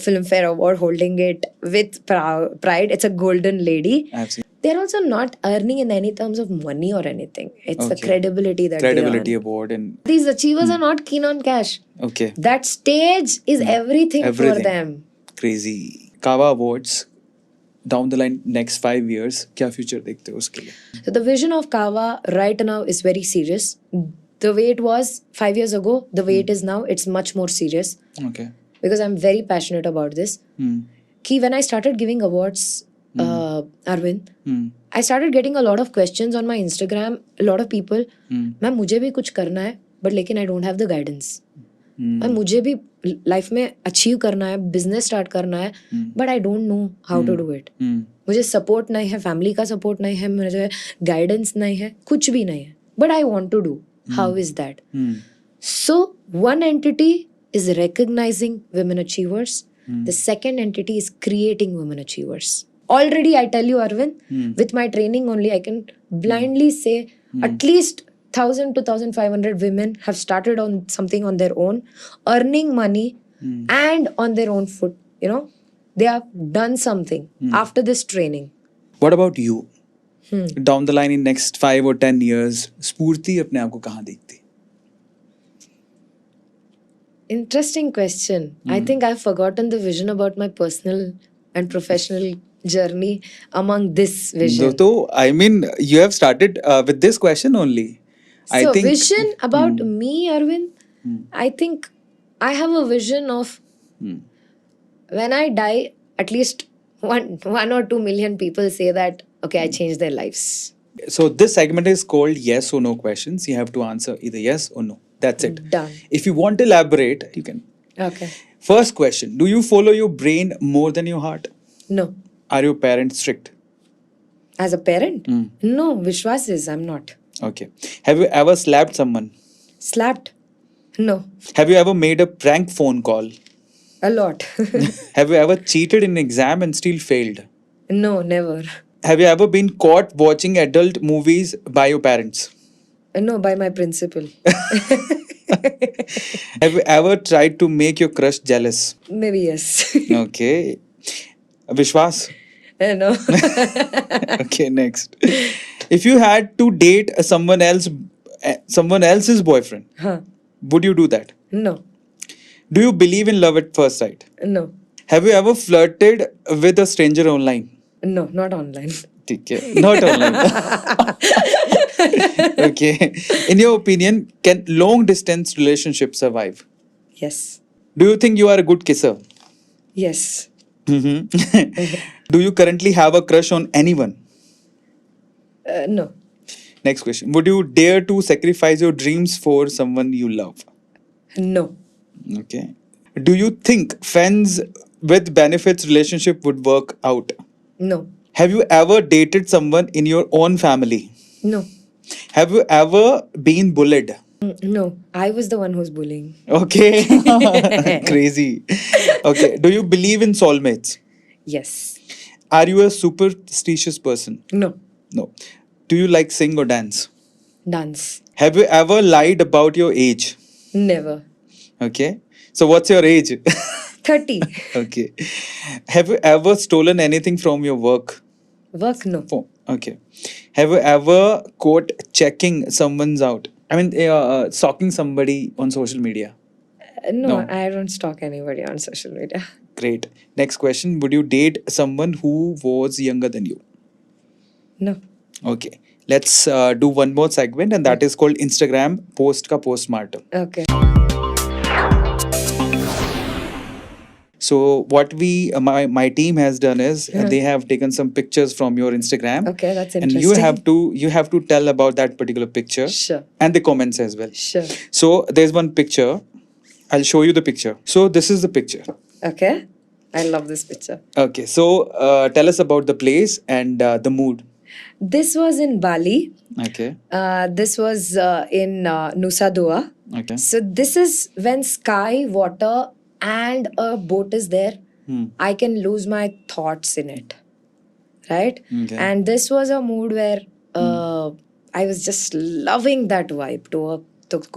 Filmfare award, holding it with pride. It's a golden lady. I've seen They're also not earning in any terms of money or anything. It's the Okay. credibility that credibility they earn. award and These achievers are not keen on cash. okay, That stage is everything for Everything. them. crazy. Kawa Awards down the line next 5 years क्या future देखते हो उसके लिए? So the vision of Kawa right now is very serious. The way it was 5 years ago, the way it is now, it's much more serious. Okay. Because I'm very passionate about this. Ki when I started giving awards, Arvind, I started getting a lot of questions on my Instagram. A lot of people, ma'am मुझे भी कुछ करना है, but लेकिन I don't have the guidance. Ma'am मुझे भी life में achieve करना है, बिजनेस स्टार्ट करना है, but I don't know how to do it. मुझे सपोर्ट नहीं है, फैमिली का सपोर्ट नहीं है, मुझे गाइडेंस नहीं है, कुछ भी नहीं है, but I want to do. How is that? So one entity is recognizing women achievers. The second entity is creating women achievers. Already, I tell you, Arvind, with my training only, I can blindly say at least 1,000 to 1,500 women have started on something on their own, earning money and on their own foot. They have done something after this training. What about you? Down the line in next 5 or 10 years, स्फूर्ति अपने आप को कहाँ देखती? Interesting question. I think I've forgotten the vision about my personal and professional journey among this vision. So, I mean, you have started with this question only. I So, think. vision about me, Arvind, I think I have a vision of when I die, at least 1 or 2 million people say that, okay, I changed their lives. So this segment is called yes or no questions. You have to answer either yes or no. That's it. Done. If you want to elaborate, you can. Okay. First question: do you follow your brain more than your heart? No. Are your parents strict? As a parent? No, Vishwas is. I'm not. Okay. Have you ever slapped someone? Slapped? No. Have you ever made a prank phone call? A lot. Have you ever cheated in an exam and still failed? No, never. Have you ever been caught watching adult movies by your parents? No, by my principal. Have you ever tried to make your crush jealous? Maybe yes. Okay. Vishwas? No. Okay, next. If you had to date someone else's boyfriend, Huh. would you do that? No. Do you believe in love at first sight? No. Have you ever flirted with a stranger online? No, not online. ठीक है, not online. Okay. In your opinion, can long distance relationships survive? Yes. Do you think you are a good kisser? Yes. Do you currently have a crush on anyone? No. Next question. Would you dare to sacrifice your dreams for someone you love? No. Okay. Do you think friends with benefits relationship would work out? No. Have you ever dated someone in your own family? No. Have you ever been bullied? No. I was the one who's bullying. Okay. Crazy. Okay. Do you believe in soulmates? Yes. Are you a superstitious person? No. No. Do you like sing or dance? Dance. Have you ever lied about your age? Never. Okay. So what's your age? 30. Okay. Have you ever stolen anything from your work? Work? No. Oh, okay. Have you ever caught checking someone's out? I mean, stalking somebody on social media? No, No. I don't stalk anybody on social media. Great. Next question. Would you date someone who was younger than you? No. Okay. Let's do one more segment, and that is called Instagram Post Ka Postmortem. Okay. So what my team has done is they have taken some pictures from your Instagram. Okay, that's And interesting. you have to tell about that particular picture. Sure. And the comments as well. Sure. So there's one picture. I'll show you the picture. So this is the picture. Okay. I love this picture. Okay. So tell us about the place and the mood. This was in Bali. Okay. This was in Nusa Dua. Okay. So this is when sky, water, and a boat is there. I can lose my thoughts in it, right? Okay. And this was a mood where I was just loving that vibe to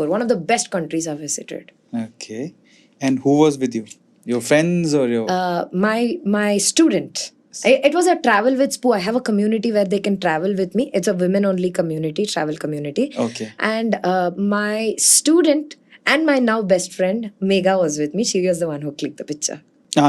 one of the best countries I've visited. Okay. And who was with you? Your friends or your? My student. It was a travel with Spoo. I have a community where they can travel with me. It's a women-only community, travel community. Okay. And my student and my now best friend, Megha, was with me. She was the one who clicked the picture.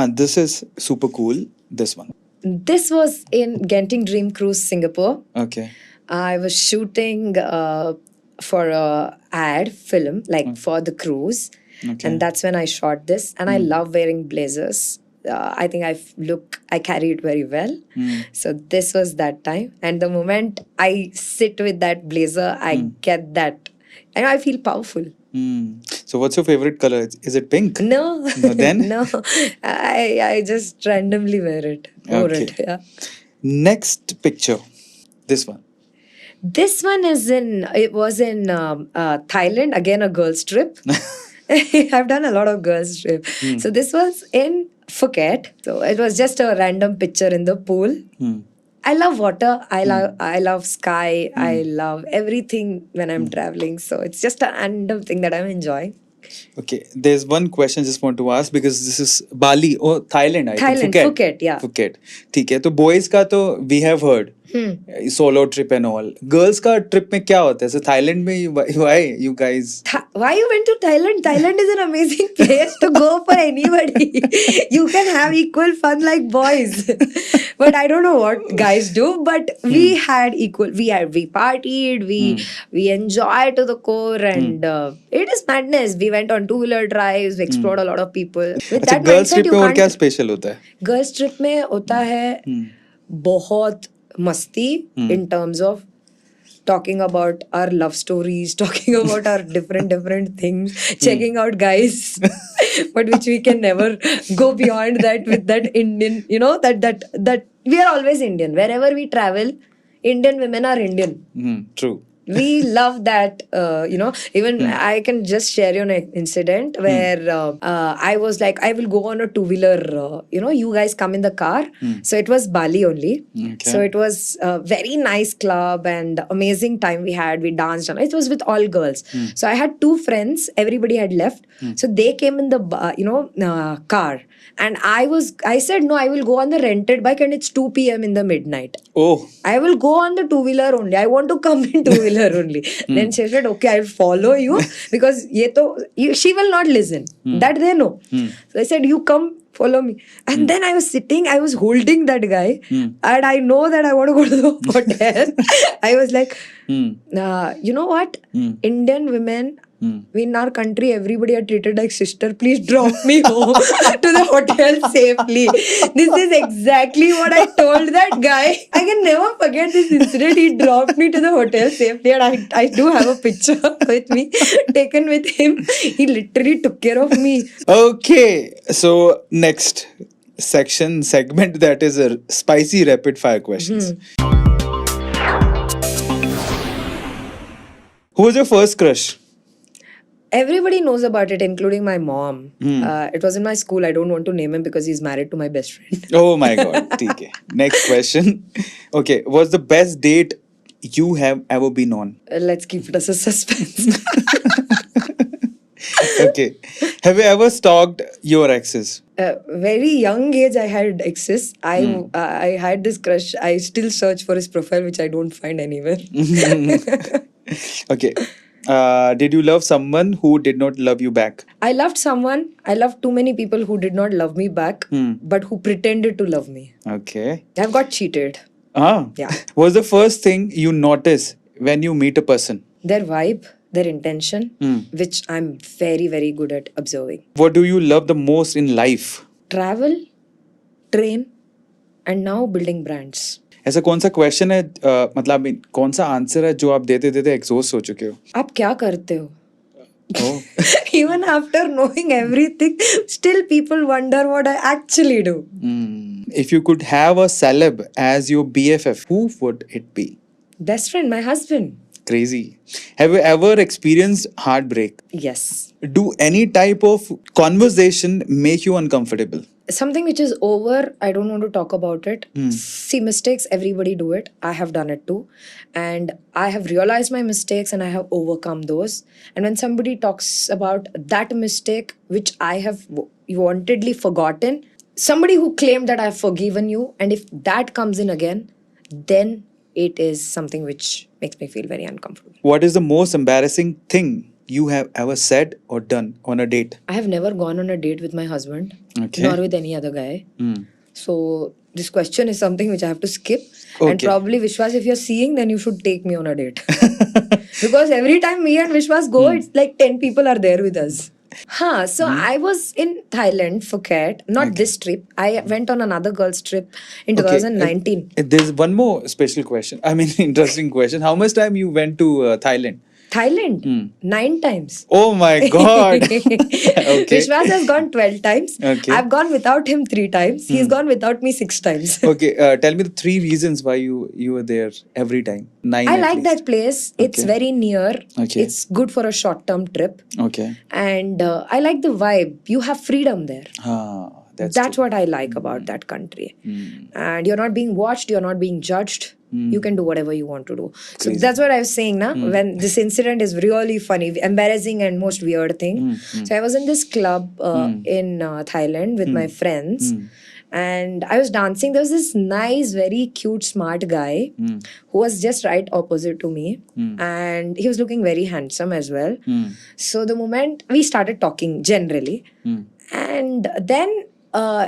This is super cool. This one. This was in Genting Dream Cruise, Singapore. Okay. I was shooting for a ad film, like for the cruise. Okay. And that's when I shot this. And I love wearing blazers. I think I carry it very well. So this was that time. And the moment I sit with that blazer, I get that. And I feel powerful. So what's your favorite color? Is it pink? No. No, then? No. I just randomly wear it. Wore Okay. it. Yeah. Next picture. This one. This one it was in Thailand. Again, a girls' trip. I've done a lot of girls' trip. So this was in Phuket. So it was just a random picture in the pool. I love water. I love sky. I love everything when I'm traveling. So it's just a random thing that I'm enjoying. Okay. There's one question I just want to ask because this is Bali or Thailand. I think Thailand, Phuket, yeah. Phuket. ठीक है. तो boys का तो we have heard. Solo trip and all. Girls का trip में क्या होता है? So Thailand में why you guys? Why you went to Thailand? Thailand is an amazing place to go for anybody. You can have equal fun like boys. But I don't know what guys do. But we had equal. We partied. We enjoyed to the core, and it is madness. We went on 2-wheeler drives. We explored a lot of people. With अच्छा that girls mindset, trip you में और क्या can't. special होता है? Girls trip में होता है बहुत मस्ती in terms of talking about our love stories, talking about our different things, checking out guys, but which we can never go beyond that with that Indian, that we are always Indian. Wherever we travel, Indian women are Indian. True. We love that, even I can just share you an incident where I was like, I will go on a 2-wheeler, you guys come in the car. So it was Bali only. Okay. So it was a very nice club and amazing time we had. We danced and it was with all girls. So I had 2 friends, everybody had left. So they came in the, car. And I said, no, I will go on the rented bike and it's 2 p.m. in the midnight. Oh. I will go on the 2-wheeler only. I want to come in 2-wheeler only. Then she said, okay, I'll follow you because she will not listen. That they know. So I said, you come, follow me. And then I was sitting, I was holding that guy. And I know that I want to go to the hotel. I was like, you know what? Indian women, in our country, everybody are treated like sister. Please drop me home to the hotel safely. This is exactly what I told that guy. I can never forget this incident. He dropped me to the hotel safely, and I do have a picture with me taken with him. He literally took care of me. Okay, so next segment that is a spicy rapid fire questions. Who was your first crush? Everybody knows about it, including my mom. It was in my school. I don't want to name him because he's married to my best friend. Oh my god. Okay. Next question. Okay, what's the best date you have ever been on? Let's keep it as a suspense. Okay. Have you ever stalked your exes? Very young age, I had exes. I had this crush. I still search for his profile, which I don't find anywhere. Okay. Did you love someone who did not love you back? I loved someone. I loved too many people who did not love me back, but who pretended to love me. Okay. I've got cheated. Yeah. What's the first thing you notice when you meet a person? Their vibe, their intention, which I'm very, very good at observing. What do you love the most in life? Travel, train, and now building brands. ऐसा कौन सा question है मतलब कौन सा answer है जो आप देते देते एग्जॉस्ट हो चुके हो? आप क्या करते हो? Even after knowing everything, still people wonder what I actually do. If you could have a celeb as your BFF, who would it be? Best friend, my husband. Crazy. Have you ever experienced heartbreak? Yes. Do any type of conversation make you uncomfortable? Something which is over, I don't want to talk about it. See, mistakes, everybody do it. I have done it too. And I have realized my mistakes and I have overcome those. And when somebody talks about that mistake, which I have wantedly forgotten, somebody who claimed that I have forgiven you, and if that comes in again, then it is something which makes me feel very uncomfortable. What is the most embarrassing thing you have ever said or done on a date? I have never gone on a date with my husband, Okay. nor with any other guy. So this question is something which I have to skip. Okay. And probably, Vishwas, if you're seeing, then you should take me on a date. Because every time me and Vishwas go, it's like 10 people are there with us. So I was in Thailand, Phuket, not this trip. I went on another girl's trip in 2019. There's one more special question. I mean, interesting question. How much time you went to Thailand? Thailand, 9 times. Oh my god. Okay. Vishwas has gone 12 times. Okay. I've gone without him 3 times. He's gone without me 6 times. Okay, tell me the 3 reasons why you were there every time. 9 I at like least. that place. It's Okay. very near. Okay. It's good for a short-term trip. Okay. And I like the vibe. You have freedom there. That's That's true. what I like about that country. And you're not being watched. You're not being judged. You can do whatever you want to do. So Crazy. that's what I was saying now. When this incident is really funny, embarrassing, and most weird thing. So I was in this club in Thailand with my friends, and I was dancing. There was this nice, very cute, smart guy who was just right opposite to me, and he was looking very handsome as well. So the moment we started talking generally, and then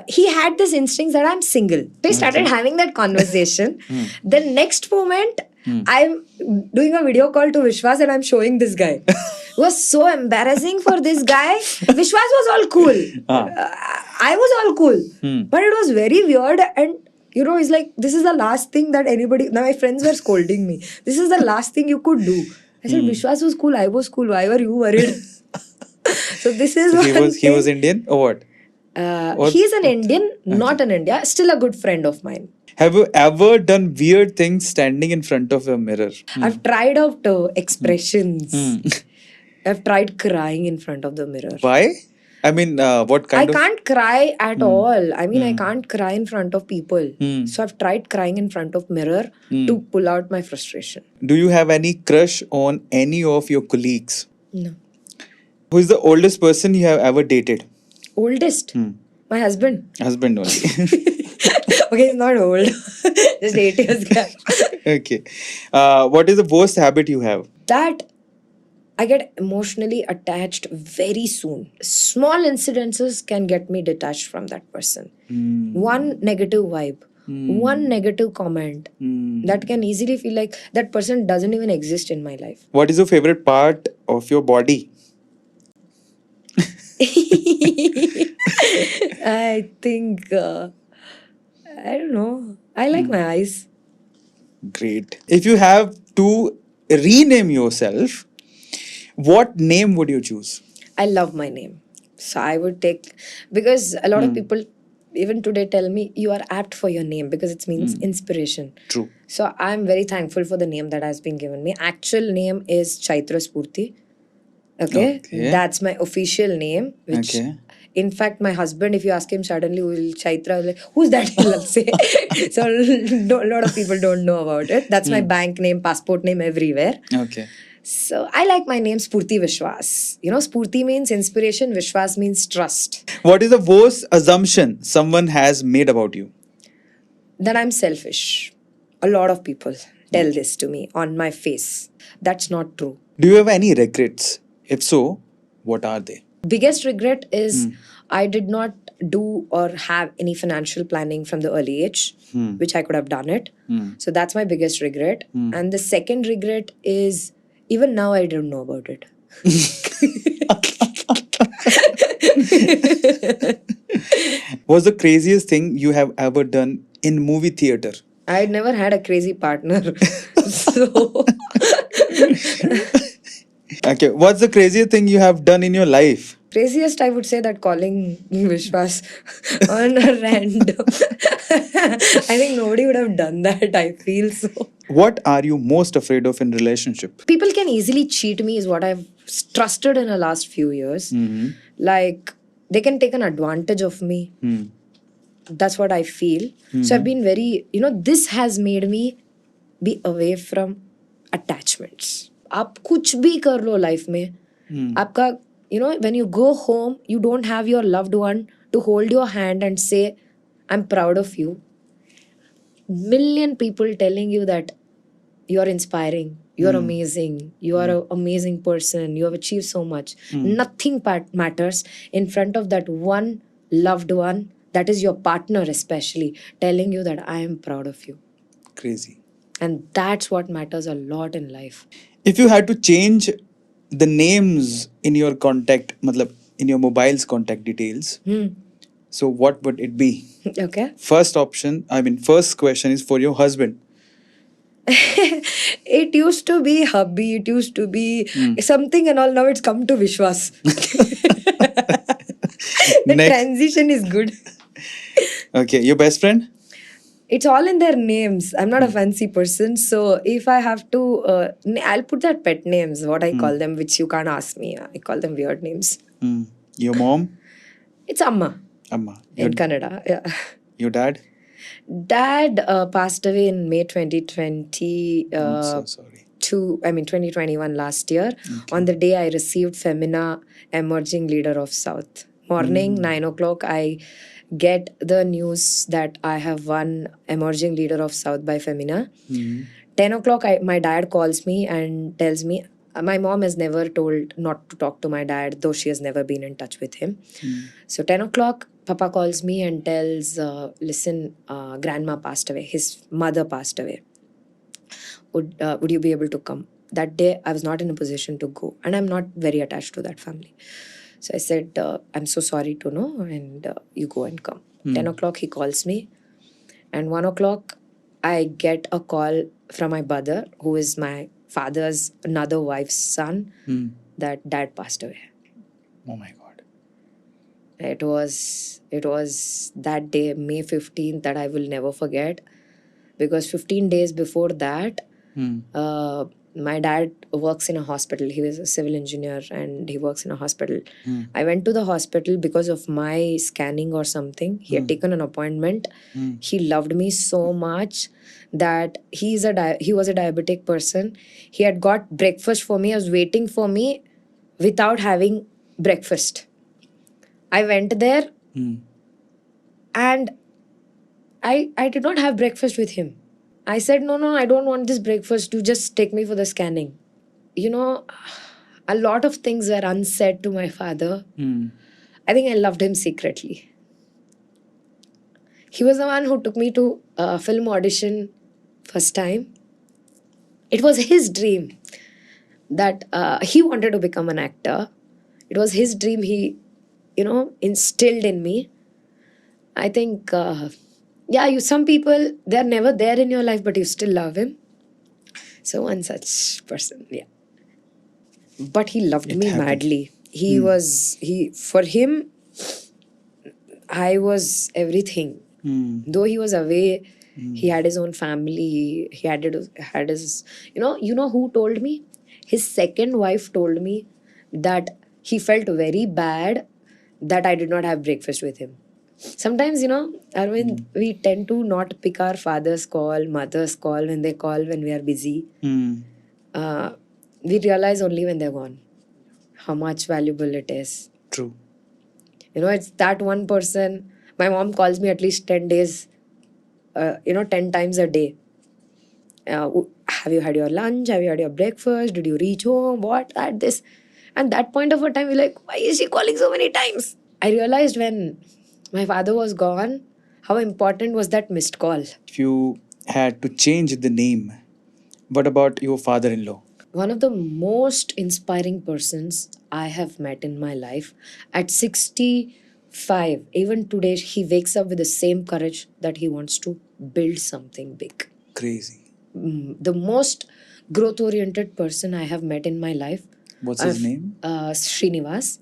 he had this instinct that I'm single. So he started having that conversation. The next moment, I'm doing a video call to Vishwas and I'm showing this guy. It was so embarrassing for this guy. Vishwas was all cool. I was all cool. But it was very weird, and it's like, this is the last thing that anybody. Now my friends were scolding me. This is the last thing you could do. I said, Vishwas was cool, I was cool. Why were you worried? So this is So what he was Indian or what? He's an Indian, not an India. Still a good friend of mine. Have you ever done weird things standing in front of a mirror? I've tried out expressions. I've tried crying in front of the mirror. Why? I mean, what I kind of... can't cry at all. I mean, I can't cry in front of people. So I've tried crying in front of mirror to pull out my frustration. Do you have any crush on any of your colleagues? No. Who is the oldest person you have ever dated? Oldest? My husband. Husband only. Okay, he's not old. Just 8 years gap. Okay. What is the worst habit you have? That I get emotionally attached very soon. Small incidences can get me detached from that person. One negative vibe, one negative comment, that can easily feel like that person doesn't even exist in my life. What is your favorite part of your body? I think, I don't know. I like my eyes. Great. If you have to rename yourself, what name would you choose? I love my name. So I would take, because a lot of people even today tell me you are apt for your name because it means inspiration. True. So I'm very thankful for the name that has been given me. Actual name is Chaitra Spurti. Okay? That's my official name. Which, in fact, my husband, if you ask him suddenly, will Chaitra, like, who's that? He'll say. So a lot of people don't know about it. That's my bank name, passport name, everywhere. Okay. So I like my name Spurti Vishwas. Spurti means inspiration, Vishwas means trust. What is the worst assumption someone has made about you? That I'm selfish. A lot of people tell this to me on my face. That's not true. Do you have any regrets? If so, what are they? Biggest regret is I did not do or have any financial planning from the early age, which I could have done it. So that's my biggest regret. And the second regret is, even now I don't know about it. What's the craziest thing you have ever done in movie theater? I never had a crazy partner. So... Okay, what's the craziest thing you have done in your life? Craziest, I would say that calling Vishwas on a random. I think nobody would have done that, I feel so. What are you most afraid of in relationship? People can easily cheat me is what I've trusted in the last few years. Like, they can take an advantage of me. That's what I feel. So I've been very, this has made me be away from attachments. आप कुछ भी कर लो life में आपका when you go home you don't have your loved one to hold your hand and say I'm proud of you. Million people telling you that you're inspiring, you're amazing, you are an amazing person, you have achieved so much. Nothing matters in front of that one loved one, that is your partner especially, telling you that I am proud of you. Crazy. And that's what matters a lot in life. If you had to change the names in your contact, in your mobile's contact details, so what would it be? Okay. First question is for your husband. It used to be hubby, it used to be something and all. Now it's come to Vishwas. The transition is good. Okay, your best friend? It's all in their names. I'm not a fancy person. So if I have to, I'll put that pet names, what I call them, which you can't ask me. I call them weird names. Your mom? It's Amma. Amma. In Kannada. Yeah. Your dad? Dad passed away in May 2020. I'm so sorry. 2021 last year. Okay. On the day I received Femina Emerging Leader of South. Morning, 9 o'clock, I get the news that I have won Emerging Leader of South by Femina. 10 o'clock, my dad calls me and tells me, my mom has never told not to talk to my dad, though she has never been in touch with him. So 10 o'clock, Papa calls me and tells, listen, grandma passed away. His mother passed away. Would you be able to come? That day, I was not in a position to go. And I'm not very attached to that family. So I said, I'm so sorry to know, and you go and come. 10 o'clock, he calls me. And 1 o'clock, I get a call from my brother, who is my father's another wife's son, that dad passed away. Oh my God. It was that day, May 15th, that I will never forget. Because 15 days before that, my dad works in a hospital. He was a civil engineer and he works in a hospital. I went to the hospital because of my scanning or something. He had taken an appointment. He loved me so much that he was a diabetic person. He had got breakfast for me. I was waiting for me without having breakfast. I went there and I did not have breakfast with him. I said, no, I don't want this breakfast. You just take me for the scanning. You know, a lot of things were unsaid to my father. I think I loved him secretly. He was the one who took me to a film audition first time. It was his dream that he wanted to become an actor. It was his dream he, instilled in me. I think... some people, they're never there in your life, but you still love him. So one such person, yeah. But he loved me madly. For him, I was everything. Though he was away, he had his own family. He had his, you know who told me? His second wife told me that he felt very bad that I did not have breakfast with him. Sometimes, Arvind, we tend to not pick our father's call, mother's call when they call when we are busy. We realize only when they're gone how much valuable it is. True. It's that one person. My mom calls me at least 10 days, 10 times a day. Have you had your lunch? Have you had your breakfast? Did you reach home? What? That, this. And that point of a time, we're like, why is she calling so many times? I realized when my father was gone, how important was that missed call. If you had to change the name, what about your father-in-law? One of the most inspiring persons I have met in my life. At 65, even today, he wakes up with the same courage that he wants to build something big. Crazy. The most growth-oriented person I have met in my life. What's his name? Srinivas.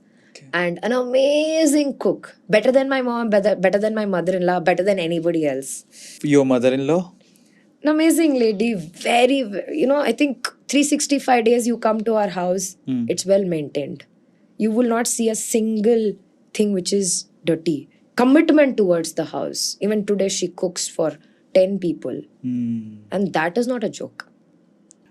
And an amazing cook. Better than my mom, better than my mother-in-law, better than anybody else. Your mother-in-law? An amazing lady. Very, I think 365 days you come to our house, it's well maintained. You will not see a single thing which is dirty. Commitment towards the house. Even today she cooks for 10 people. And that is not a joke.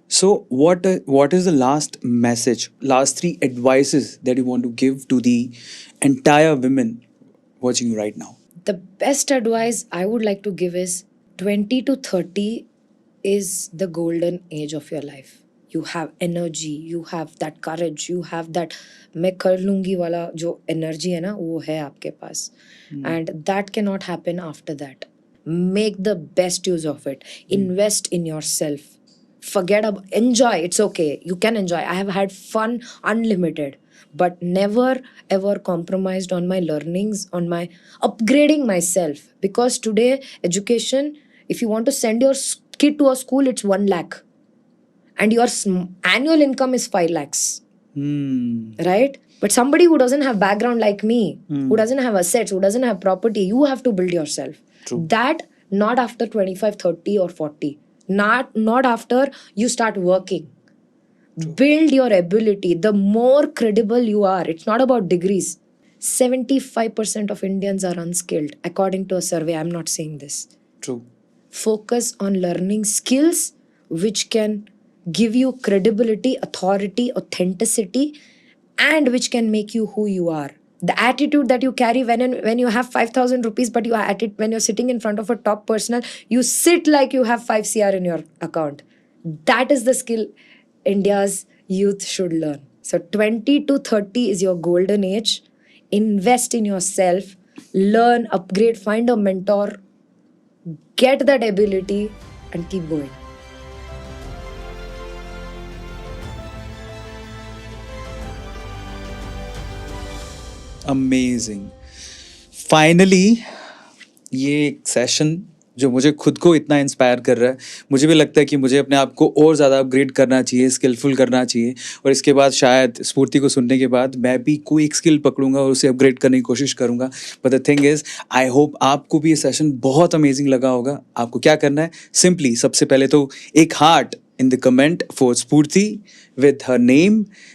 So what is the last message, last 3 advices that you want to give to the entire women watching you right now? The best advice I would like to give is 20 to 30 is the golden age of your life. You have energy, you have that courage, you have that मैं कर लूंगी वाला जो energy है ना वो है आपके पास. And that cannot happen after that. Make the best use of it. Invest in yourself. Enjoy. It's okay. You can enjoy. I have had fun unlimited, but never ever compromised on my learnings, on my upgrading myself. Because today, education, if you want to send your kid to a school, it's 1 lakh. And your annual income is 5 lakhs. Right? But somebody who doesn't have background like me, who doesn't have assets, who doesn't have property, you have to build yourself. True. That not after 25, 30 or 40. Not after you start working. True. Build your ability. The more credible you are, it's not about degrees. 75% of Indians are unskilled, according to a survey. I'm not saying this. True. Focus on learning skills which can give you credibility, authority, authenticity, and which can make you who you are. The attitude that you carry when you have 5,000 rupees, but you are at it when you're sitting in front of a top personal, you sit like you have 5 CR in your account. That is the skill India's youth should learn. So 20 to 30 is your golden age. Invest in yourself, learn, upgrade, find a mentor, get that ability, and keep going. Amazing. Finally ये एक session जो मुझे खुद को इतना inspire कर रहा है, मुझे भी लगता है कि मुझे अपने आप को और ज़्यादा अपग्रेड करना चाहिए, स्किलफुल करना चाहिए, और इसके बाद शायद स्फूर्ति को सुनने के बाद मैं भी कोई एक स्किल पकड़ूंगा और उसे अपग्रेड करने की कोशिश करूंगा. But the thing is, I hope आपको भी ये सेशन बहुत अमेजिंग लगा होगा. आपको क्या करना है, सिंपली सबसे पहले तो एक heart in the comment for Spurti with her name,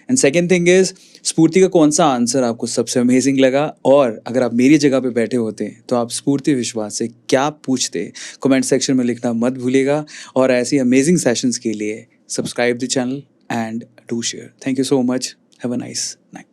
and second thing is स्फूर्ति का कौन सा आंसर आपको सबसे अमेजिंग लगा, और अगर आप मेरी जगह पे बैठे होते तो आप स्फूर्ति विश्वास से क्या पूछते, कमेंट सेक्शन में लिखना मत भूलिएगा. और ऐसी अमेजिंग सेशंस के लिए subscribe the channel and do share. Thank you so much. Have a nice night.